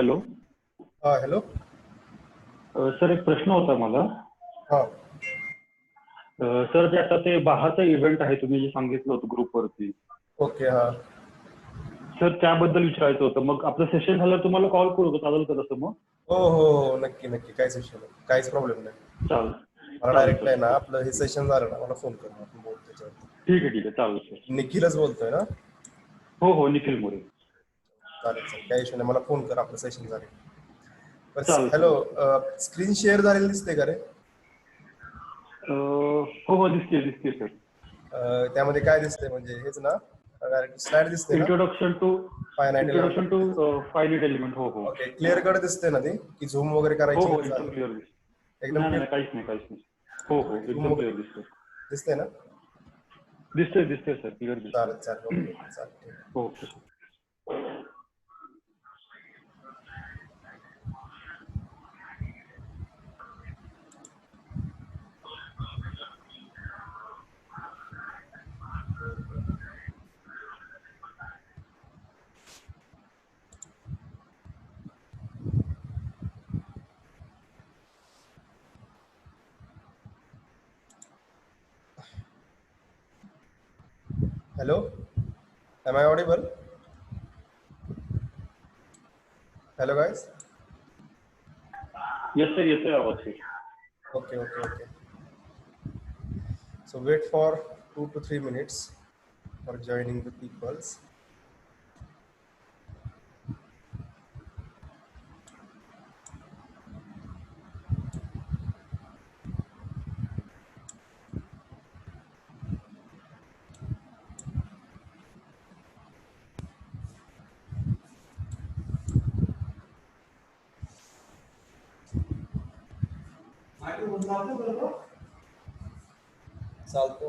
Hello. Hello. Sir एक प्रश्न होता मला. हा. सर जे आता ते बाहाचा इव्हेंट आहे तुम्ही जे सांगितलं होतं ग्रुपवरती. ओके. हा सर त्याबद्दल विचारायचं होतं. मग आपलं सेशन झालं तुम्हाला कॉल करू का, चालेल का तसं मग? हो हो हो, नक्की नक्की, काहीच इश्यू नाही, काहीच प्रॉब्लेम नाही. चालेल. मला डायरेक्ट आहे ना, आपलं हे सेशन झालं ना मला फोन कर, आपण बोलू त्याच्यावर. ठीक आहे चालेल सर. निखिलच बोलतोय ना? हो हो, निखिल मोरे. चालेल चालेल, काही इश्यू नाही, मला फोन कर, आपलं सेशन झालं. चालेल हॅलो, सर. स्क्रीन शेअर झालेली दिसते का रे? हो हो, दिसते सर. त्यामध्ये काय दिसतंय म्हणजे हेच ना, डायरेक्ट स्लाइड दिसते ना? Introduction to finite element. Finite element. हो हो. ओके, क्लिअर कट दिसते ना ती, की झूम वगैरे हो करायची हो, गरज एकदम आहे? क्लिअर दिसते. एकदम नाही क्लिअर काहीच नाही. हो हो, एकदम क्लिअर दिसतंय. दिसते ना? दिसतंय सर, क्लिअर दिसतंय. चालेल, ओके, चालेल. Okay. Hello, am I audible? Hello guys. Yes sir, येतोय आवाज. Okay. So wait for 2 to 3 minutes for joining the peoples. चालतो.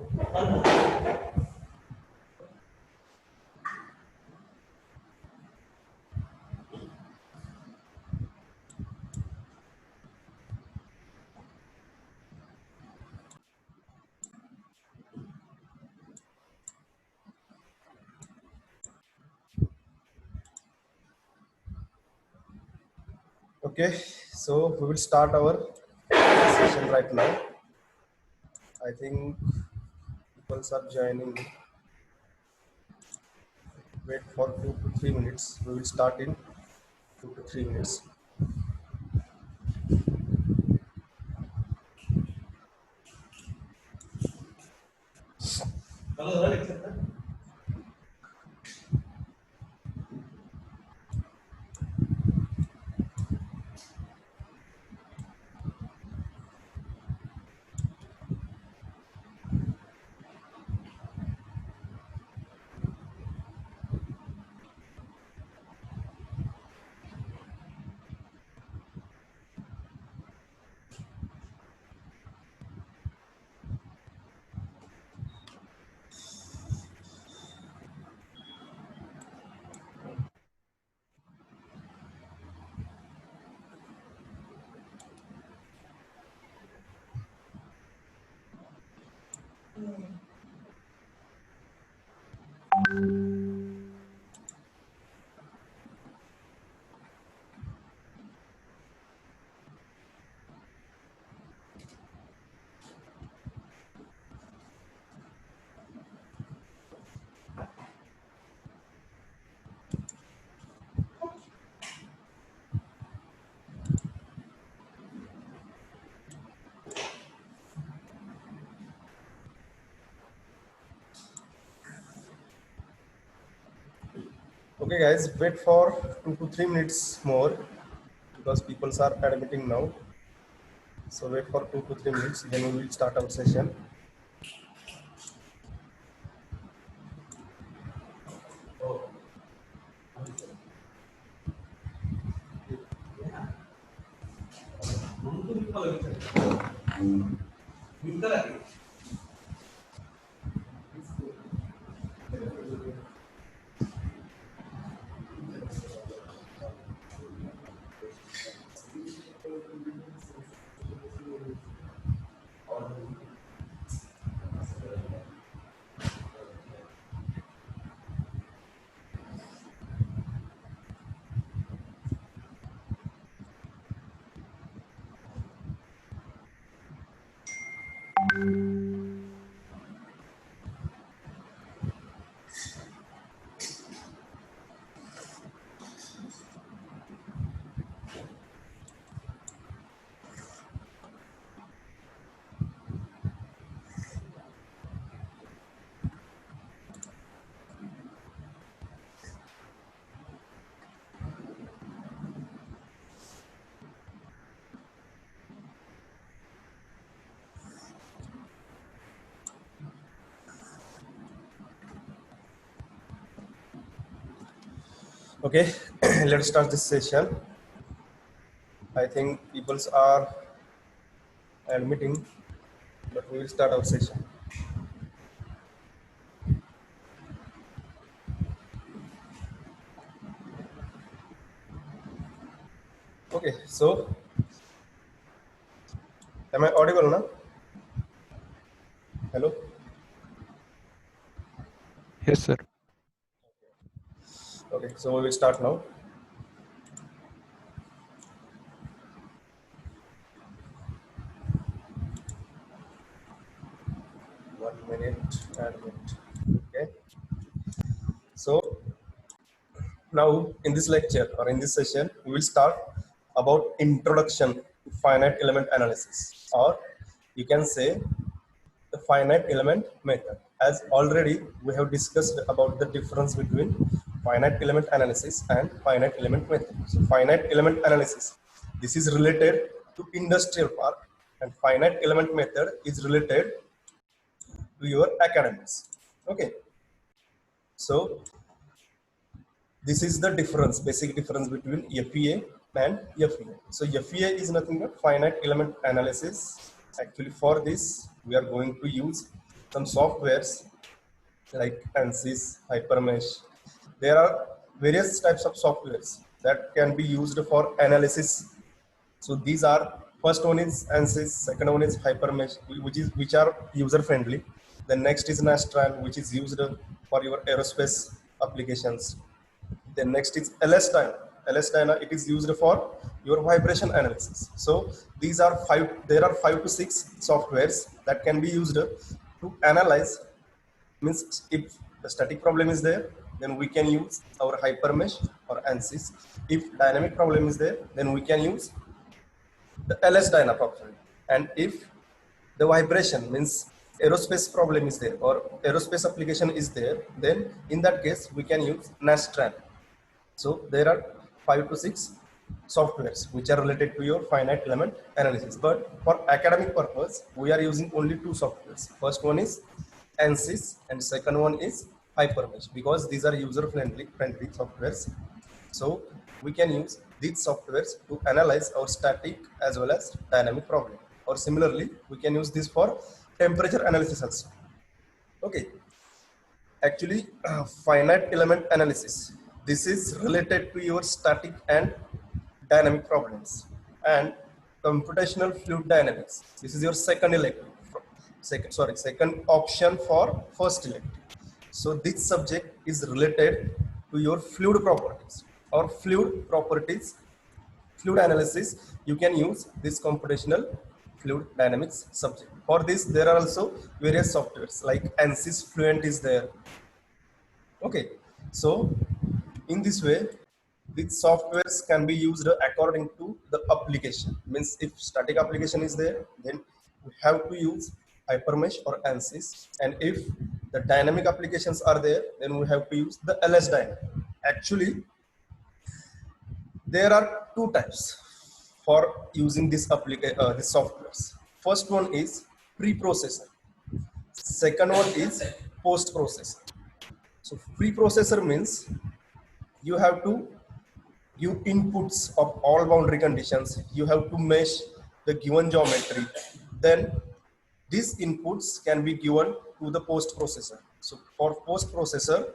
Okay, so we will start our session right now. I think people are joining. Wait for 2 to 3 minutes. We will start in 2 to 3 minutes. Okay guys, wait for 2 to 3 minutes more because people are admitting now. So wait for 2 to 3 minutes, then we will start our session. Okay, let's start this session. I think people are admitting, but we will start our session. Okay, so am I audible now? Hello? Yes, sir. Okay, so we will start now. One minute, admit. Okay, so now in this lecture or in this session, we will start about introduction to finite element analysis, or you can say the finite element method. As already we have discussed about the difference between finite element analysis and finite element method. So finite element analysis, this is related to industrial part, and finite element method is related to your academics. Okay, so this is the difference, basic difference between FEA and FEA. So FEA is nothing but finite element analysis. Actually, for this, we are going to use some softwares like ANSYS, Hypermesh. There are various types of softwares that can be used for analysis. So these are, first one is ANSYS, second one is Hypermesh, which are user friendly. The next is Nastran, which is used for your aerospace applications. Then next is LS-DYNA. LS-DYNA, it is used for your vibration analysis. So these are there are 5 to 6 softwares that can be used to analyze. Means if the static problem is there, then we can use our Hypermesh or ANSYS. If dynamic problem is there, then we can use the LS-DYNA problem. And if the vibration means aerospace problem is there or aerospace application is there, then in that case we can use Nastran. So there are 5 to 6 softwares which are related to your finite element analysis. But for academic purpose, we are using only 2 softwares. First one is ANSYS and second one is Hypermesh, because these are user friendly softwares. So we can use these softwares to analyze our static as well as dynamic problem. Or similarly, we can use this for temperature analysis also. Okay. Actually, finite element analysis, this is related to your static and dynamic problems. And computational fluid dynamics, this is your second option for first elective. So this subject is related to your fluid properties or fluid analysis. You can use this computational fluid dynamics subject. For this, there are also various softwares like ANSYS Fluent is there. Okay, so in this way, these softwares can be used according to the application. Means if static application is there, then we have to use Hypermesh or ANSYS. And if the dynamic applications are there, then we have to use the LS-DYNA. Actually, there are 2 types for using this softwares. First one is pre-processor. Second one is post-processor. So pre-processor means you have to give inputs of all boundary conditions. You have to mesh the given geometry. Then these inputs can be given to the post-processor. So for post-processor,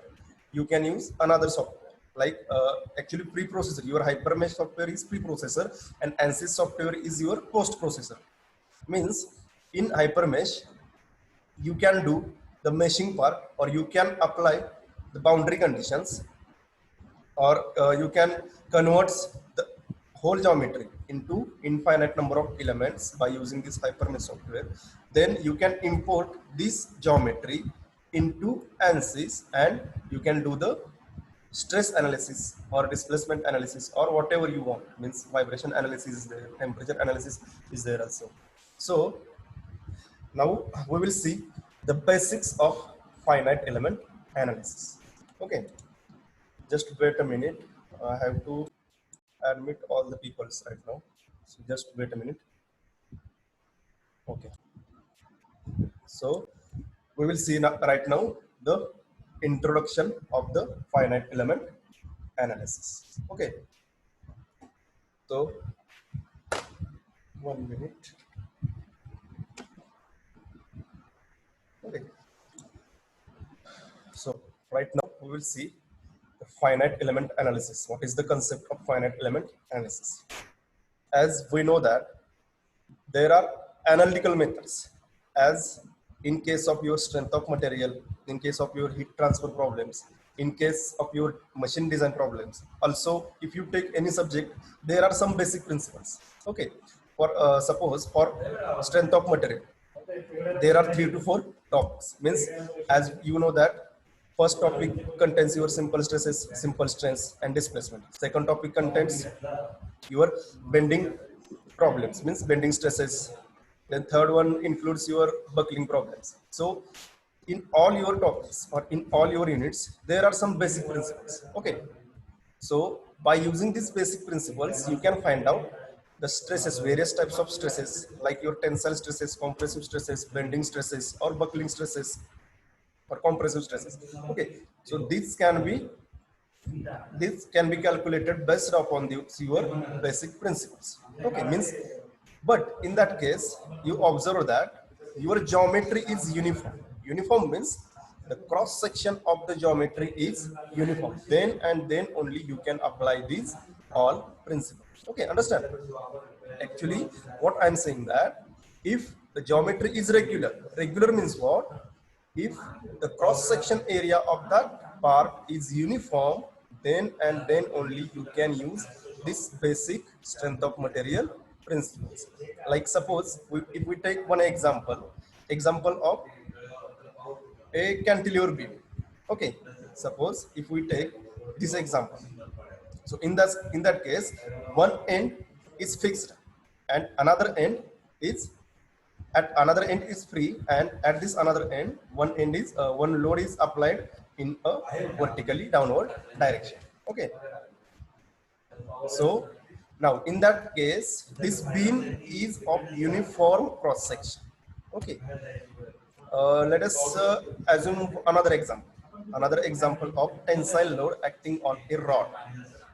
you can use another software. Like actually pre-processor, your Hypermesh software is pre-processor and ANSYS software is your post-processor. Means in Hypermesh, you can do the meshing part, or you can apply the boundary conditions, or you can convert the whole geometry into infinite number of elements by using this HyperMesh software, then you can import this geometry into ANSYS and you can do the stress analysis or displacement analysis or whatever you want. Means vibration analysis is there, temperature analysis is there also. So now we will see the basics of finite element analysis. Okay, just wait a minute. I have to admit all the peoples right now. So just wait a minute. Okay. So we will see right now the introduction of the finite element analysis. Okay. So 1 minute. Okay. So right now we will see the finite element analysis. What is the concept of finite element analysis? As we know that there are analytical methods, as in case of your strength of material, in case of your heat transfer problems, in case of your machine design problems. Also, if you take any subject, there are some basic principles. Okay, for suppose for strength of material, there are 3 to 4 topics. Means, as you know that first topic contains your simple stresses, simple strengths, and displacement. Second topic contains your bending problems, means bending stresses. Then third one includes your buckling problems. So in all your topics or in all your units, there are some basic principles. Okay. So by using these basic principles, you can find out the stresses, various types of stresses, like your tensile stresses, compressive stresses, bending stresses, or buckling stresses, or compressive stresses. Okay. So this can be calculated based upon your basic principles. Okay, means, but in that case, you observe that your geometry is uniform. Uniform means the cross section of the geometry is uniform. Then and then only you can apply these all principles. Okay, understand? Actually, what I'm saying that if the geometry is regular, regular means what? If the cross section area of that part is uniform, then and then only you can use this basic strength of material principles. Like suppose if we take one example of a cantilever beam. Okay, suppose if we take this example. So in that case, one end is fixed and another end is free, and at this another end one load is applied in a vertically downward direction. Okay, so now in that case this beam is of uniform cross section. Okay, let us assume another example of tensile load acting on a rod.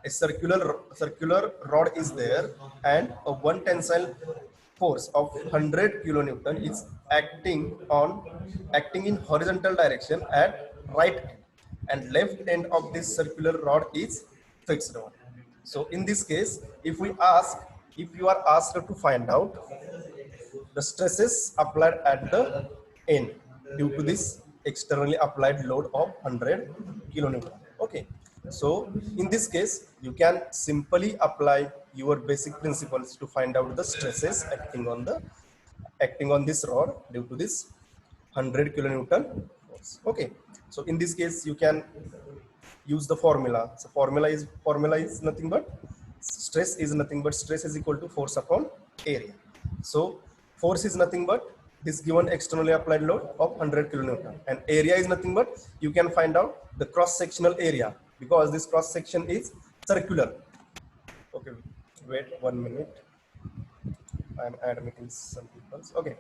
A circular rod is there, and a one tensile force of 100 kilonewton is acting in horizontal direction at right end, and left end of this circular rod is fixed one. So in this case, if you are asked to find out the stresses applied at the end due to this externally applied load of 100 kilonewton. Okay, so in this case you can simply apply your basic principles to find out the stresses acting on this rod due to this 100 kilonewton force. Okay, so in this case you can use the formula. So formula is nothing but stress is equal to force upon area. So force is nothing but this given externally applied load of 100 kilonewton, and area is nothing but you can find out the cross sectional area, because this cross section is circular. Okay, wait 1 minute. I'm admitting some people. Okay,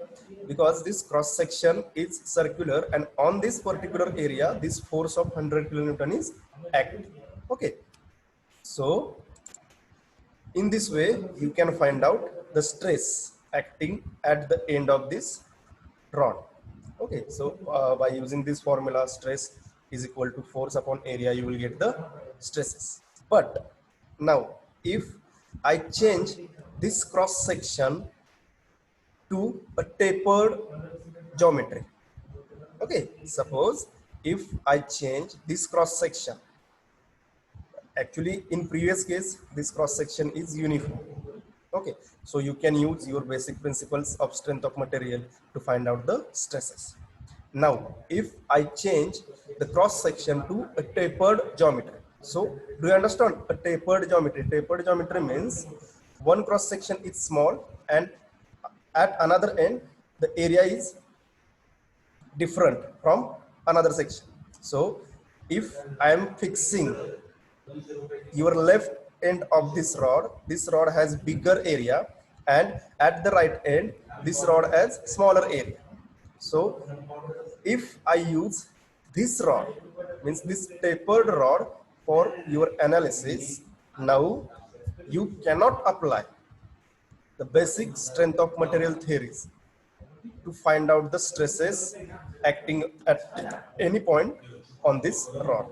because this cross section is circular, and on this particular area, this force of 100 kilonewton is acting. Okay, so in this way, you can find out the stress acting at the end of this rod. Okay, so by using this formula, stress is equal to force upon area, you will get the stresses. But now, if I change this cross section to a tapered geometry. Okay, suppose if I change this cross section, actually in previous case this cross section is uniform. Okay, so you can use your basic principles of strength of material to find out the stresses. Now, if I change the cross section to a tapered geometry, so do you understand a tapered geometry? Tapered geometry means one cross section is small and at another end the area is different from another section. So if I am fixing your left end of this rod has bigger area, and at the right end this rod has smaller area. So if I use this rod, means this tapered rod for your analysis, now you cannot apply the basic strength of material theories to find out the stresses acting at any point on this rod.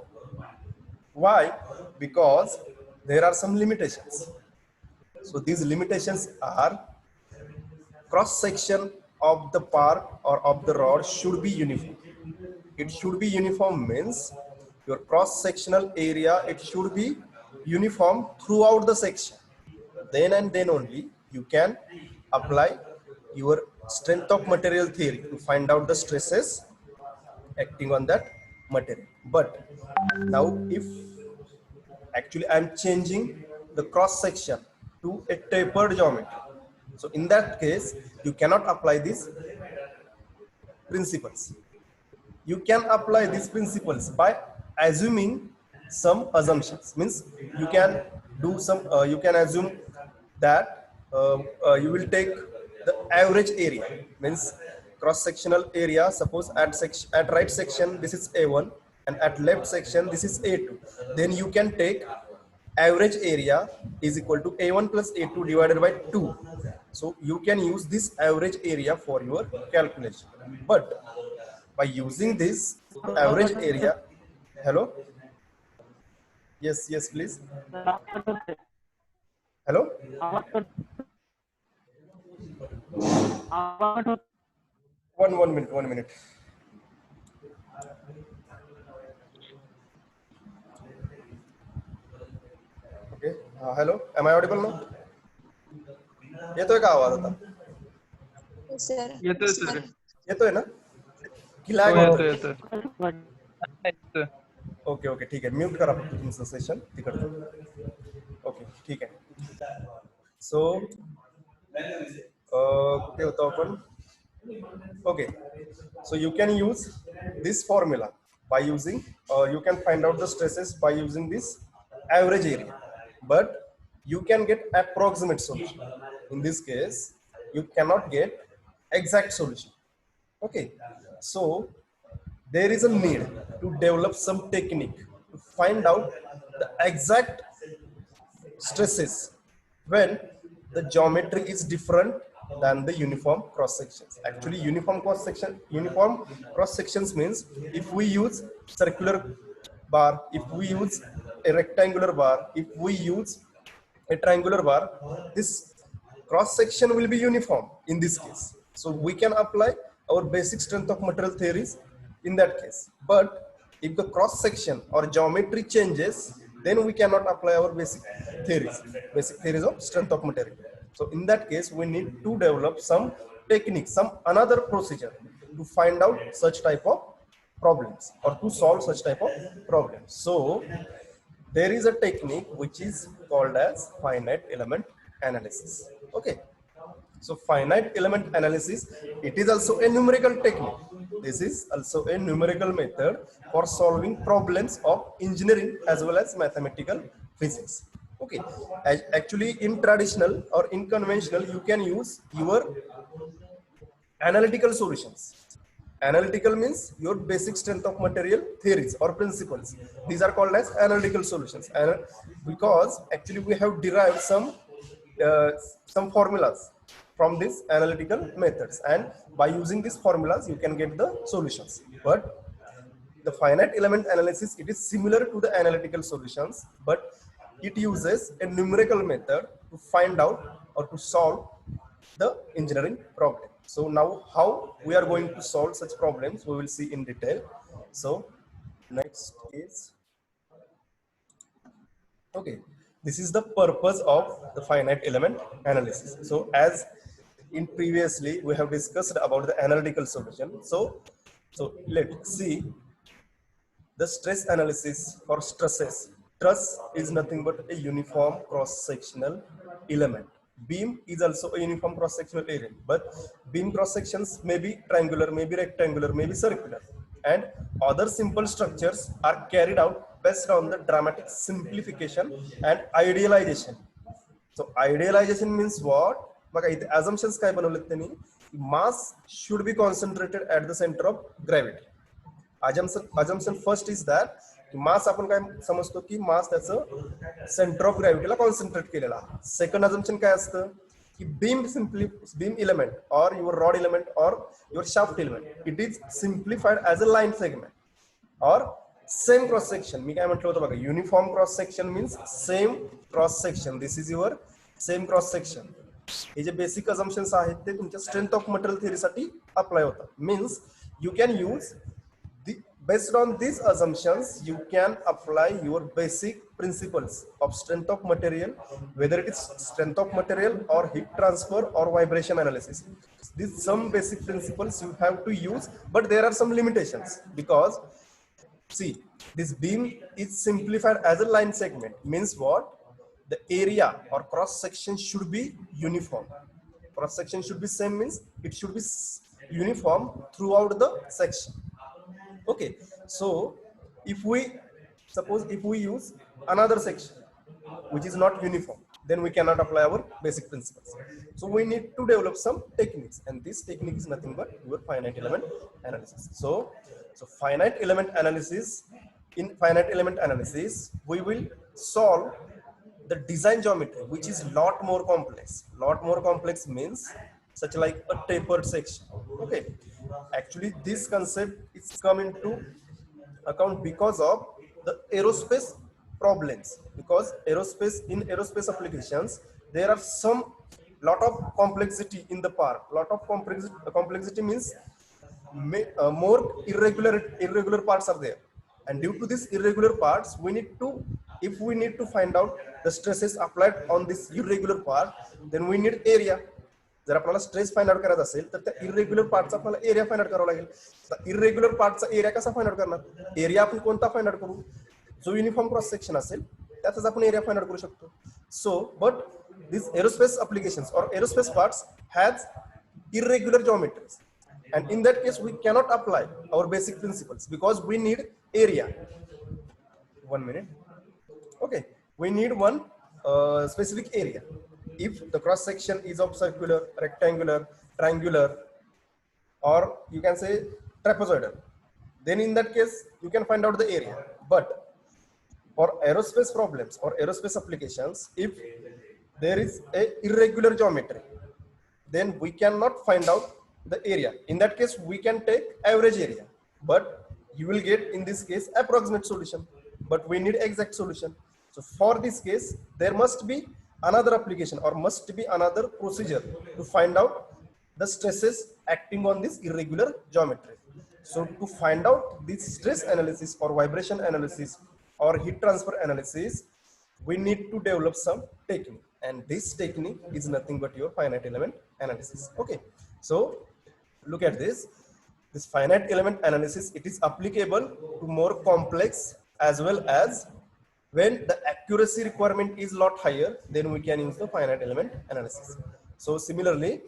Why? Because there are some limitations. So these limitations are cross section of the part or of the rod should be uniform. It should be uniform means your cross sectional area, it should be uniform throughout the section. Then and then only you can apply your strength of material theory to find out the stresses acting on that material. But now if actually I'm changing the cross section to a tapered geometry, so in that case you cannot apply these principles. You can apply these principles by assuming some assumptions, means you can do some you can assume that you will take the average area, means cross sectional area. Suppose at right section this is a1 and at left section this is a2, then you can take average area is equal to a1 plus a2 divided by 2. So you can use this average area for your calculation. But by using this average area, hello, yes please, hello, one minute. Okay, hello, am I audible now? येतोय का आवाज आता? Sir येतोय sir. येतोय ना? की हो, lag येतोय होतोय? येतोय. ओके ठीक आहे, म्यूट करा फक्त तुमचं सेशन तिकडचं. ओके ठीक आहे. सो कुठे होतो आपण? Okay, so you can use this formula by using you can find out the stresses by using this average area, but you can get approximate solution. In this case you cannot get exact solution. Okay, so there is a need to develop some technique to find out the exact stresses when the geometry is different than the uniform cross sections. Actually uniform cross sections means if we use circular bar, if we use a rectangular bar, if we use a triangular bar, this cross section will be uniform in this case. So we can apply our basic strength of material theories in that case. But if the cross section or geometry changes, then we cannot apply our basic theories of strength of material. So in that case, we need to develop some technique, some another procedure to find out such type of problems or to solve such type of problems. So there is a technique which is called as finite element analysis. Okay. So finite element analysis, it is also a numerical technique. This is also a numerical method for solving problems of engineering as well as mathematical physics. Okay, actually in traditional or in conventional, you can use your analytical solutions. Analytical means your basic strength of material theories or principles. These are called as analytical solutions. And because actually we have derived some formulas from these analytical methods, and by using these formulas you can get the solutions. But the finite element analysis, it is similar to the analytical solutions, but it uses a numerical method to find out or to solve the engineering problem. So now how we are going to solve such problems, we will see in detail. So next is, okay, This is the purpose of the finite element analysis. So as in previously we have discussed about the analytical solution. So let's see the stress analysis for stresses. Truss is nothing but a uniform cross-sectional element. Beam is also a uniform cross-sectional area, but beam cross-sections may be triangular, may be rectangular, may be circular. And other simple structures are carried out based on the dramatic simplification and idealization. So idealization means what? बघा इथे assumptions काय बनवलेत त्यांनी? Mass should be concentrated at the center of gravity. Assumption first is that मास आपण काय समजतो की mass त्याचं centre of ग्रॅव्हिटीला कॉन्सन्ट्रेट केलेला. सेकंड अजम्पशन काय असतं की beam element or your rod element or your shaft element it is simplified as a line segment or same cross section. मी काय म्हटलं होतं बघा, uniform cross section means same cross section. This is your same cross section. हे जे basic assumptions आहेत ते तुमच्या स्ट्रेंथ ऑफ मटेरियल थिअरीसाठी अप्लाय होतात. Means you can use based on these assumptions you can apply your basic principles of strength of material, whether it is strength of material or heat transfer or vibration analysis. These some basic principles you have to use, but there are some limitations because see, this beam is simplified as a line segment. Means what? The area or cross section should be uniform. Cross section should be same means it should be uniform throughout the section. Okay, so if we use another section which is not uniform, then we cannot apply our basic principles. So we need to develop some techniques, and this technique is nothing but your finite element analysis. So finite element analysis, in finite element analysis we will solve the design geometry which is lot more complex. Lot more complex means such like a tapered section. Okay, actually this concept is come into account because of the aerospace problems, because in aerospace applications there are some lot of complexity in the part. Lot of complexity means more irregular parts are there, and due to these irregular parts if we need to find out the stresses applied on this irregular part, then we need area. जर आपल्याला stress find out करायचा असेल तर त्या irregular पार्टचा आपल्याला area find out करावा लागेल. तर इरेग्युलर पार्टचा एरिया कसा फाइंड आउट करणार? एरिया आपण कोणता फाइंड आउट करू? जो युनिफॉर्म क्रॉस सेक्शन असेल त्याचाच आपण एरिया फाइंड आउट करू शकतो. So but this aerospace applications or aerospace parts has irregular geometries, and in that case we cannot apply our basic principles because we need area. 1 minute. Okay, we need one specific area. If the cross section is of circular, rectangular, triangular, or you can say trapezoidal, then in that case you can find out the area. But for aerospace problems or aerospace applications, if there is a irregular geometry, then we cannot find out the area. In that case we can take average area, but you will get in this case approximate solution, but we need exact solution. So for this case there must be another application or must be another procedure to find out the stresses acting on this irregular geometry. So to find out this stress analysis or vibration analysis or heat transfer analysis, we need to develop some technique, and this technique is nothing but your finite element analysis. Okay, so look at this finite element analysis. It is applicable to more complex as well as when the accuracy requirement is lot higher, then we can use the finite element analysis. So similarly,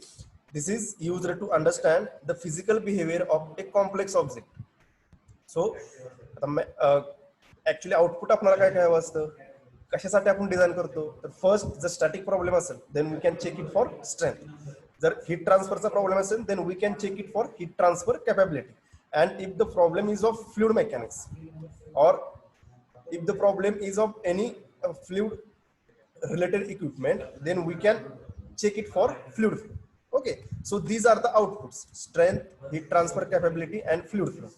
this is used to understand the physical behavior of a complex object. So actually output आपल्याला काय काय असतं, कशासाठी आपण design करतो? तर first जर static problem असेल then we can check it for strength. जर heat transfer चा प्रॉब्लेम असेल then we can check it for heat transfer capability. And if the problem is of fluid mechanics or if the problem is of any fluid related equipment, then we can check it for fluid flow. Okay, so these are the outputs: strength, heat transfer capability, and fluid flow.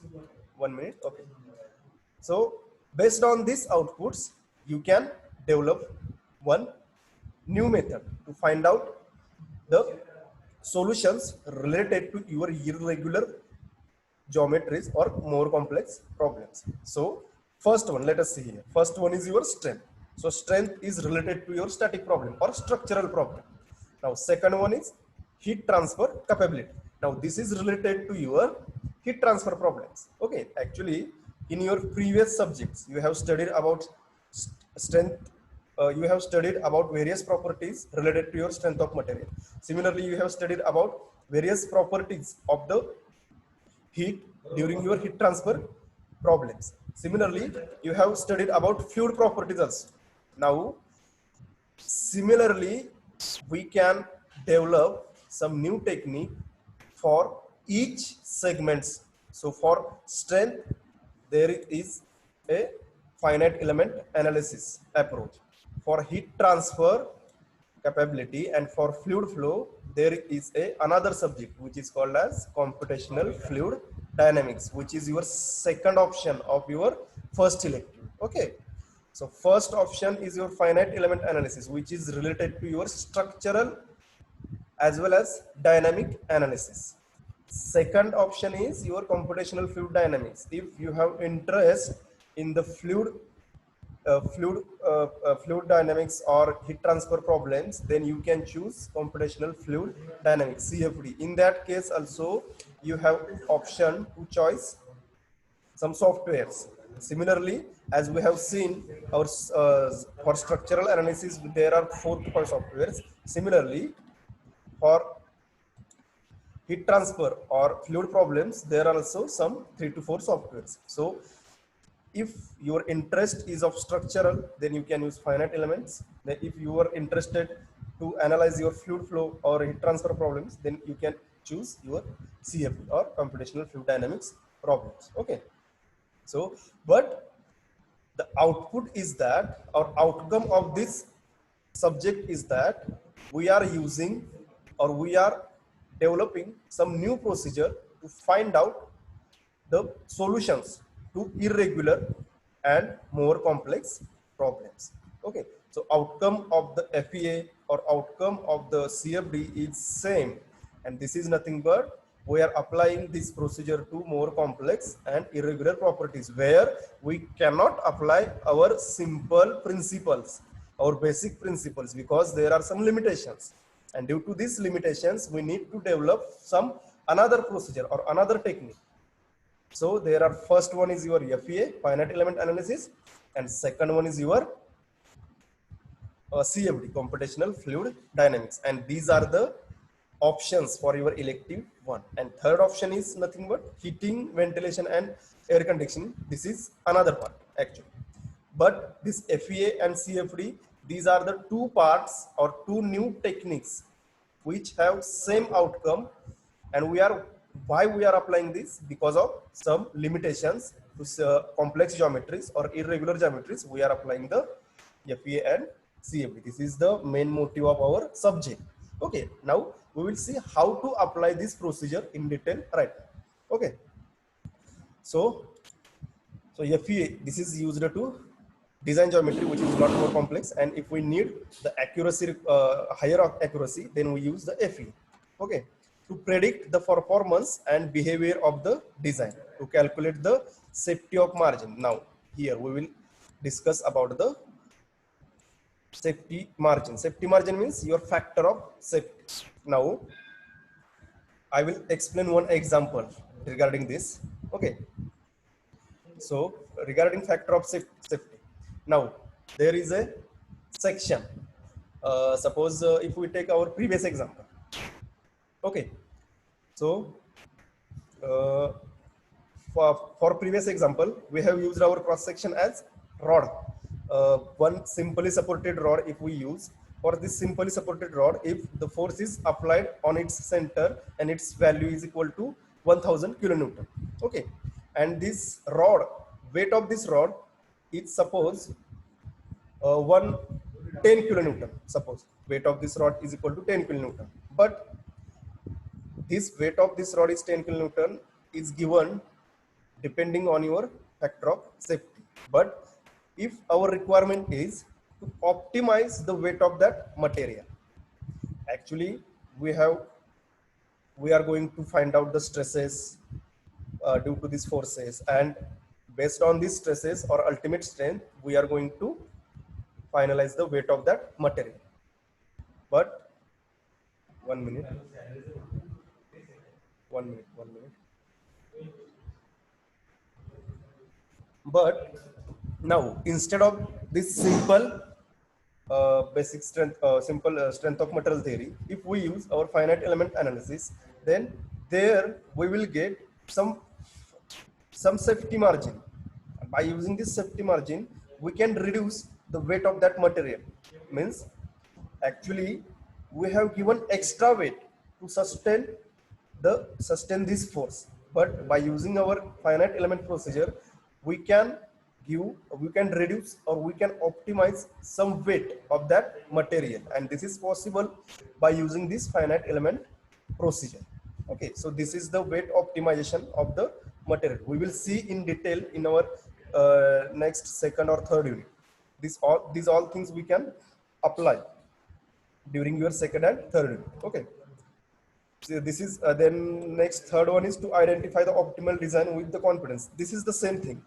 1 minute. Okay, so based on these outputs you can develop one new method to find out the solutions related to your irregular geometries or more complex problems. So first one, let us see here. First one is your strength. So strength is related to your static problem or structural problem. Now second one is heat transfer capability. Now this is related to your heat transfer problems. Okay, actually in your previous subjects you have studied about strength. You have studied about various properties related to your strength of material. Similarly, you have studied about various properties of the heat during your heat transfer problems. Similarly, you have studied about fluid properties also. Now, similarly, we can develop some new technique for each segments. So for strength, there is a finite element analysis approach. For heat transfer capability and for fluid flow, there is another subject which is called as computational fluid dynamics, which is your second option of your first elective. Okay. So first option is your finite element analysis, which is related to your structural as well as dynamic analysis. Second option is your computational fluid dynamics. If you have interest in the fluid dynamics or heat transfer problems, then you can choose computational fluid dynamics, CFD. In that case also, you have option to choose some softwares. Similarly, as we have seen, our for structural analysis, there are 4 softwares. Similarly, for heat transfer or fluid problems, there are also some 3 to 4 softwares. So if your interest is of structural, then you can use finite elements. Then if you are interested to analyze your fluid flow or heat transfer problems, then you can choose your CFD or computational fluid dynamics problems. Okay. So, but the output is that, or outcome of this subject is that we are using or we are developing some new procedure to find out the solutions to irregular and more complex problems. Okay, so outcome of the FEA or outcome of the CFD is same, and this is nothing but we are applying this procedure to more complex and irregular properties where we cannot apply our simple principles, our basic principles, because there are some limitations, and due to these limitations we need to develop some another procedure or another technique. So there are, first one is your FEA, finite element analysis, and second one is your CFD, computational fluid dynamics, and these are the options for your elective one. And third option is nothing but heating, ventilation, and air conditioning. This is another part actually. But this FEA and CFD, these are the two parts or two new techniques which have same outcome, and why we are applying this? Because of some limitations to complex geometries or irregular geometries, we are applying the FEA and CFD. This is the main motive of our subject. Okay, now we will see how to apply this procedure in detail right now. Okay, so FEA, this is used to design geometry which is a lot more complex, and if we need the accuracy, higher accuracy, then we use the FEA. Okay, to predict the performance and behavior of the design, to calculate the safety of margin. Now here we will discuss about the safety margin. Safety margin means your factor of safety. Now I will explain one example regarding this. Okay, so regarding factor of safety, now there is a section. Suppose if we take our previous example. Okay, so for previous example, we have used our cross section as rod. One simply supported rod if we use. For this simply supported rod, if the force is applied on its center and its value is equal to 1000 kilonewton. Okay, and this rod, weight of this rod is suppose 10 kilonewton. Suppose weight of this rod is equal to 10 kilonewton, but this weight of this rod is 10 kilonewton is given depending on your factor of safety. But if our requirement is to optimize the weight of that material, actually we are going to find out the stresses due to these forces, and based on these stresses or ultimate strength, we are going to finalize the weight of that material. But 1 minute. 1 minute. 1 minute. But now instead of this simple basic strength, strength of material theory, if we use our finite element analysis, then there we will get some safety margin. By using this safety margin, we can reduce the weight of that material. Means actually we have given extra weight to sustain this force, but by using our finite element procedure, we can reduce or we can optimize some weight of that material, and this is possible by using this finite element procedure. Okay, so this is the weight optimization of the material. We will see in detail in our next second or third unit. These all things we can apply during your second and third unit. Okay, so this is then next third one is to identify the optimal design with the confidence. This is the same thing.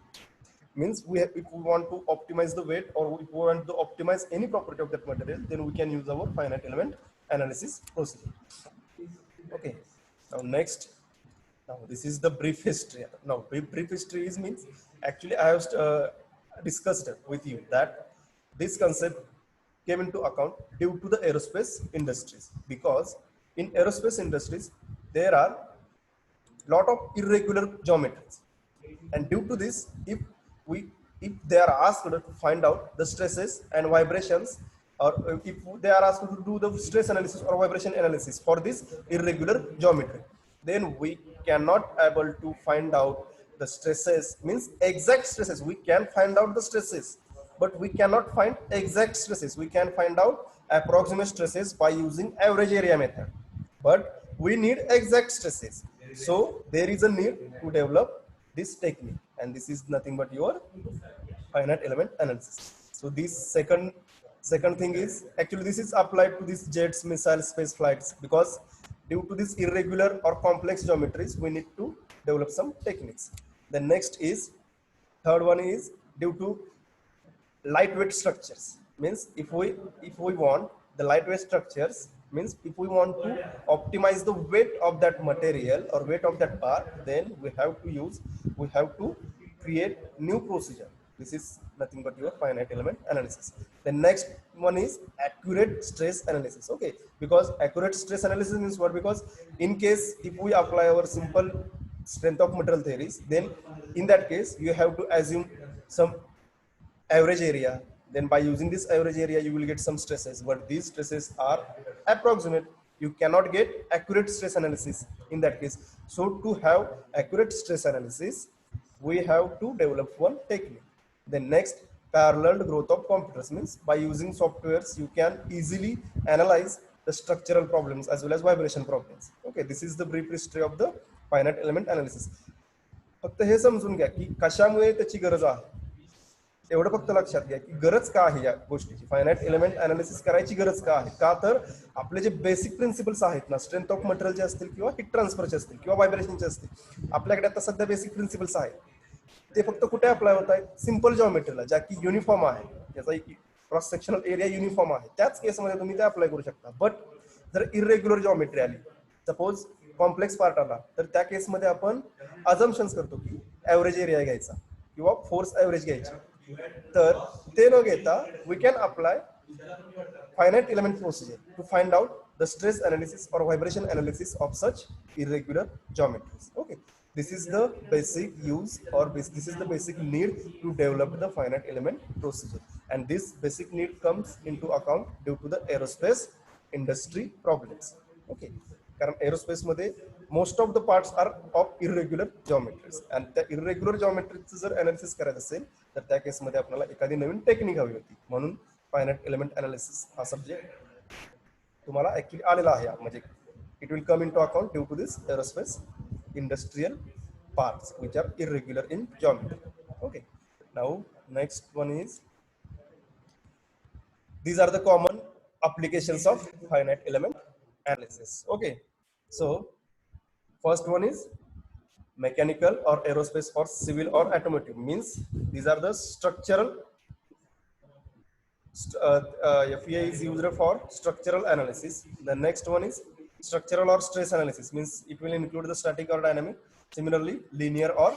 Means if we want to optimize the weight, or if we want to optimize any property of that material, then we can use our finite element analysis procedure. Okay, now next, now this is the brief history. Now brief history is means actually I have discussed with you that this concept came into account due to the aerospace industries, because in aerospace industries there are lot of irregular geometries, and due to this, if they are asked to find out the stresses and vibrations, or if they are asked to do the stress analysis or vibration analysis for this irregular geometry, then we cannot able to find out the stresses. Means exact stresses, we can find out the stresses, but we cannot find exact stresses. We can find out approximate stresses by using average area method, but we need exact stresses. So there is a need to develop this technique, and this is nothing but your finite element analysis. So this second thing is actually this is applied to these jets, missile, space flights, because due to this irregular or complex geometries, we need to develop some techniques. The next is third one is due to lightweight structures. Means if we want the lightweight structures, means if we want to optimize the weight of that material or weight of that part, then we have to create new procedure. This is nothing but your finite element analysis. The next one is accurate stress analysis. Okay, because accurate stress analysis means what? Because in case if we apply our simple strength of material theories, then in that case you have to assume some average area. Then by using this average area, you will get some stresses, but these stresses are approximate. You cannot get accurate stress analysis in that case. So to have accurate stress analysis, we have to develop one technique. The next, parallel growth of computers, means by using softwares, you can easily analyze the structural problems as well as vibration problems. Okay, this is the brief history of the finite element analysis. फक्त हे समजून घ्या की कशामुळे त्याची गरज आहे, एवढं फक्त लक्षात घ्या की गरज का आहे या गोष्टीची. फायनाइट एलिमेंट अनालिसिस करायची गरज का आहे? का तर आपले जे बेसिक प्रिन्सिपल्स आहेत ना, स्ट्रेंथ ऑफ मटेरियलचे असतील किंवा हीट ट्रान्सफरचे असतील किंवा व्हायब्रेशनचे असतील, आपल्याकडे आता सध्या बेसिक प्रिन्सिपल्स आहेत, ते फक्त कुठे अप्लाय होत आहेत? सिंपल जॉमेट्रीला, ज्या की युनिफॉर्म आहे, त्याचा क्रॉस सेक्शनल एरिया युनिफॉर्म आहे, त्याच केसमध्ये तुम्ही ते अप्लाय करू शकता. बट जर इरेग्युलर जॉमेट्री आली, सपोज कॉम्प्लेक्स पार्ट आला, तर त्या केसमध्ये आपण अजम्पशन्स करतो की ऍव्हरेज एरिया घ्यायचा किंवा फोर्स ऍव्हरेज घ्यायची. तर ते न घेता we can apply finite element procedure to find out the stress analysis or vibration analysis of such irregular geometries. Okay, this is the basic use, or this is the basic need to develop the finite element procedure, and this basic need comes into account due to the aerospace industry problems. Okay, कारण aerospace मध्ये most of the parts are of irregular geometries, and the irregular geometries जर analysis करायचं असेल तर त्या case मध्ये आपल्याला एखादी नवीन टेक्निक हवी होती. म्हणून फायनाइट एलिमेंट अनालिसिस हा सब्जेक्ट तुम्हाला ऍक्च्युअली आलेला आहे. म्हणजे it will come into account due to this aerospace industrial parts which are irregular in geometry. Okay, now next one is these are the common applications of finite element analysis. Okay, so first one is mechanical or aerospace or civil or automotive, means these are the structural FEA is used for structural analysis. The next one is structural or stress analysis, means it will include the static or dynamic. Similarly, linear or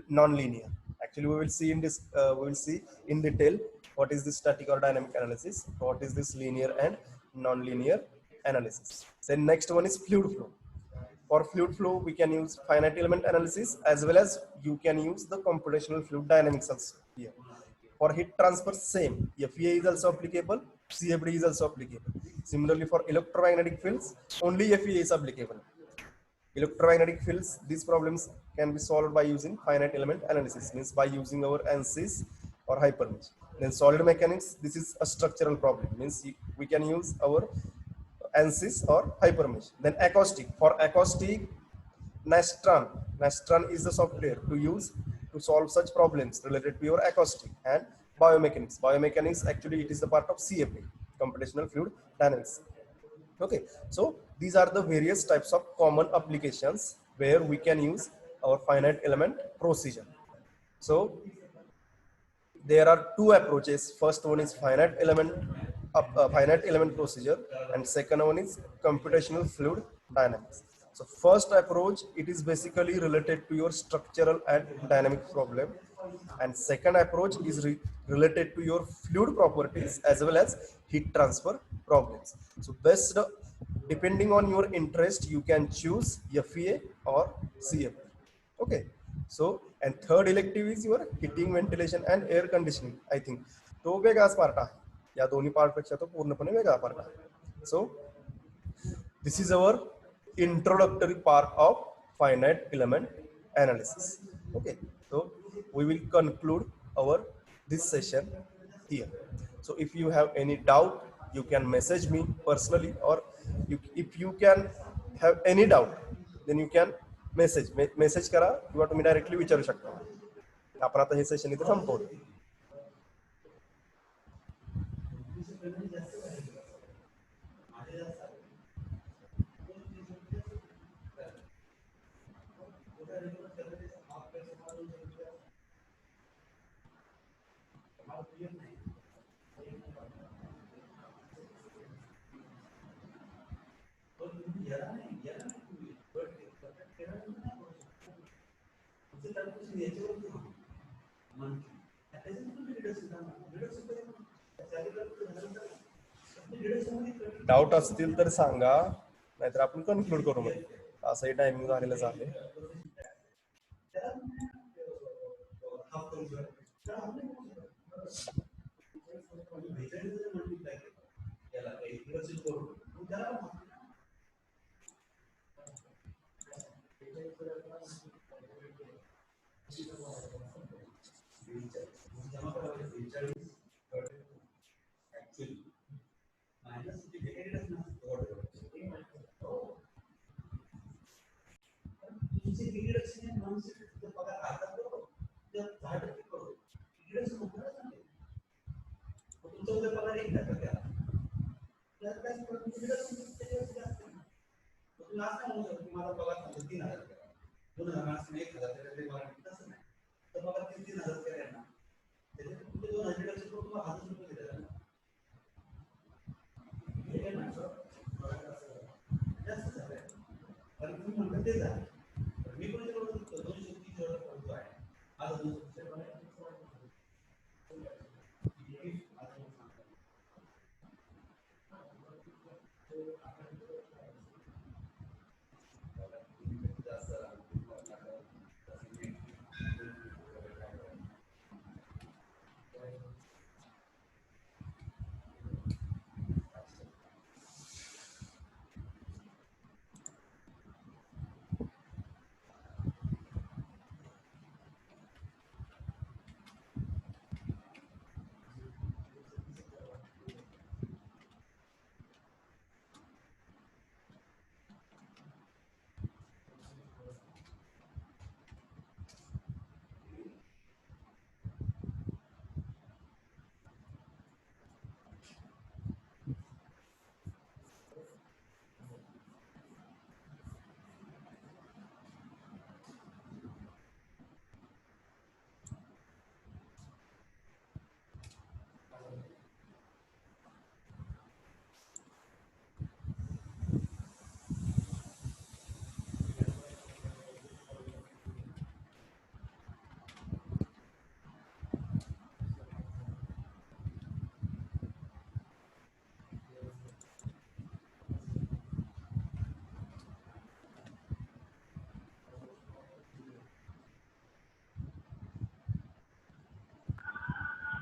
non-linear. Actually, we will see in this. We will see in detail what is this static or dynamic analysis. What is this linear and non-linear analysis. Then next one is fluid flow. For fluid flow, we can use finite element analysis as well as you can use the computational fluid dynamics also here. For heat transfer, same. FEA is also applicable. CFD is also applicable. Similarly, for electromagnetic fields, only FEA is applicable. Electromagnetic fields, these problems can be solved by using finite element analysis, means by using our ANSYS or hypermesh. Then solid mechanics, this is a structural problem, means we can use our ANSYS or hypermesh. Then acoustic, for acoustic, Nastran is the software to use to solve such problems related to your acoustic. And biomechanics. Biomechanics, actually it is the part of CFD, computational fluid dynamics. Okay, so these are the various types of common applications where we can use our finite element procedure. So there are two approaches. First one is finite element procedure, and second one is computational fluid dynamics. So first approach, it is basically related to your structural and dynamic problem, and second approach is related to your fluid properties as well as heat transfer problems. So best, depending on your interest, you can choose FEA or CFD. Okay, so and third elective is your heating, ventilation and air conditioning. I think तो वेगळाच part आहे, या दोन्ही part पेक्षा तो पूर्णपणे वेगळा part आहे. So this is our introductory part of finite element analysis. Okay, so we will conclude our this session here. So if you have any doubt, you can message me personally, or if you can have any doubt, then you can message करा किंवा तुम्ही directly विचारू शकता. आपण आता हे session इथे संपवू. Doubt असतील तर सांगा, नाहीतर आपण कन्क्लूड करू. मग असंही टायमिंग झालेलंच आहे.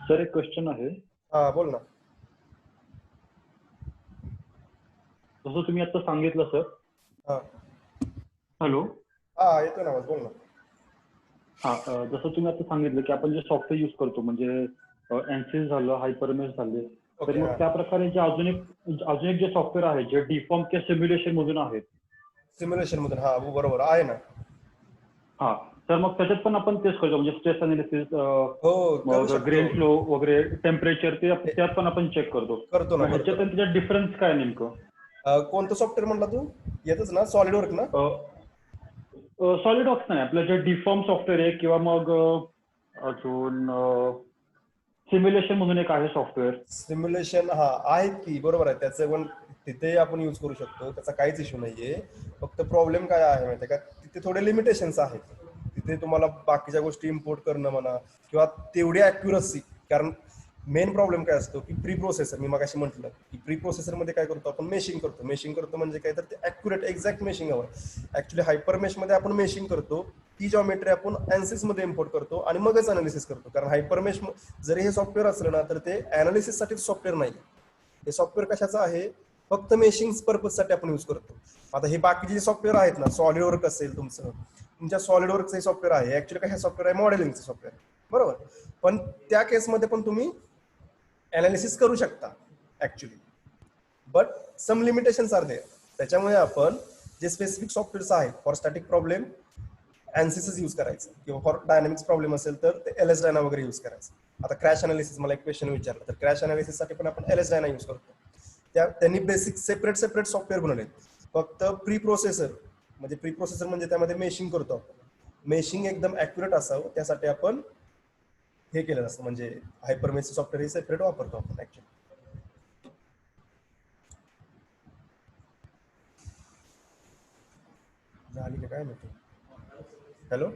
सर एक क्वेश्चन आहे. हा बोल ना. जसं तुम्ही आता सांगितलं सर. हा हॅलो. हा येतो ना आवाज, बोल ना. हा जसं तुम्ही आता सांगितलं की आपण जे सॉफ्टवेअर युज करतो म्हणजे एनसीएस झालं, हायपरमेश झाले, तर ओके. मग त्या प्रकारे जे अजून एक जे सॉफ्टवेअर आहे जे डिफॉर्म किंवा सिम्युलेशन मधून आहेत. सिम्युलेशन मधून, हा बरोबर आहे ना. हा तर मग त्याच्यात पण आपण तेच करतो म्हणजे स्ट्रेस अनालिसिस, हो करू मग शकतो. ग्रेन फ्लो वगैरे, टेम्परेचर त्यात पण आपण चेक करतो. करतो ना, मग ह्याच्यात आणि त्याच्यात डिफरन्स काय नेमकं? कोणतं सॉफ्टवेअर म्हणला तू? येतच ना, सॉलिड वर्क ना? सॉलिड वर्क्स नाही, आपलं जे डिफॉर्म सॉफ्टवेअर आहे किंवा मग अजून सिम्युलेशन म्हणून एक आहे सॉफ्टवेअर. सिम्युलेशन हा आहेत की, बरोबर आहे. त्याचं पण तिथे आपण यूज करू शकतो, त्याचा काहीच इश्यू नाहीये. फक्त प्रॉब्लेम काय आहे माहिती आहे का, तिथे थोडे लिमिटेशन्स आहेत. तिथे तुम्हाला बाकीच्या गोष्टी इम्पोर्ट करणं म्हणा किंवा तेवढी अॅक्युरसी, कारण मेन प्रॉब्लेम काय असतो की प्री प्रोसेसर, मी मगाशी म्हटलं की प्री प्रोसेसरमध्ये काय करतो आपण, मेशिंग करतो म्हणजे काय, तर ते ॲक्युरेट एक्झॅक्ट मेशिंग हवं. ॲक्च्युली हायपर मेशमध्ये आपण मेशिंग करतो, ती जॉमेट्री आपण ANSYS मध्ये इम्पोर्ट करतो आणि मगच अनालिसिस करतो. कारण हायपरमेश जरी हे सॉफ्टवेअर असलं ना, तर ते अनालिसिससाठी सॉफ्टवेअर नाही. हे सॉफ्टवेअर कशाचं आहे, फक्त मेशिंग पर्पजसाठी आपण यूज करतो. आता हे बाकीचे जे सॉफ्टवेअर आहेत ना, सॉलिड वर्क असेल तुमच्या सॉलिड वर्कचं सॉफ्टवेअर आहे, ऍक्च्युली काय सॉफ्टवेअर आहे, मॉडेलिंगचं सॉफ्टवेअर, बरोबर. पण त्या केसमध्ये पण तुम्ही अनालिसिस करू शकता actually, but some limitations are there. त्याच्यामुळे आपण जे स्पेसिफिक सॉफ्टवेअर्स आहेत for static problem ANSYS use करायचं, किंवा फॉर डायनामिक्स प्रॉब्लेम असेल तर ते LS डायना वगैरे यूज करायचं. आता क्रॅश अनालिसिस, मला एक क्वेश्चन विचारलं, तर क्रॅश अनालिसिससाठी पण आपण LS डायना यूज करतो. त्यांनी बेसिक सेपरेट सॉफ्टवेअर बनवले. फक्त प्री प्रोसेसर म्हणजे त्यामध्ये मेशिंग करतो आपण. मेशिंग एकदम ॲक्युरेट असावं त्यासाठी आपण हे केलं असतं, म्हणजे हायपरमेश सॉफ्टवेअर हे सेपरेट वापरतो आपण ऍक्च्युली. झाली का काय माहिती. हॅलो.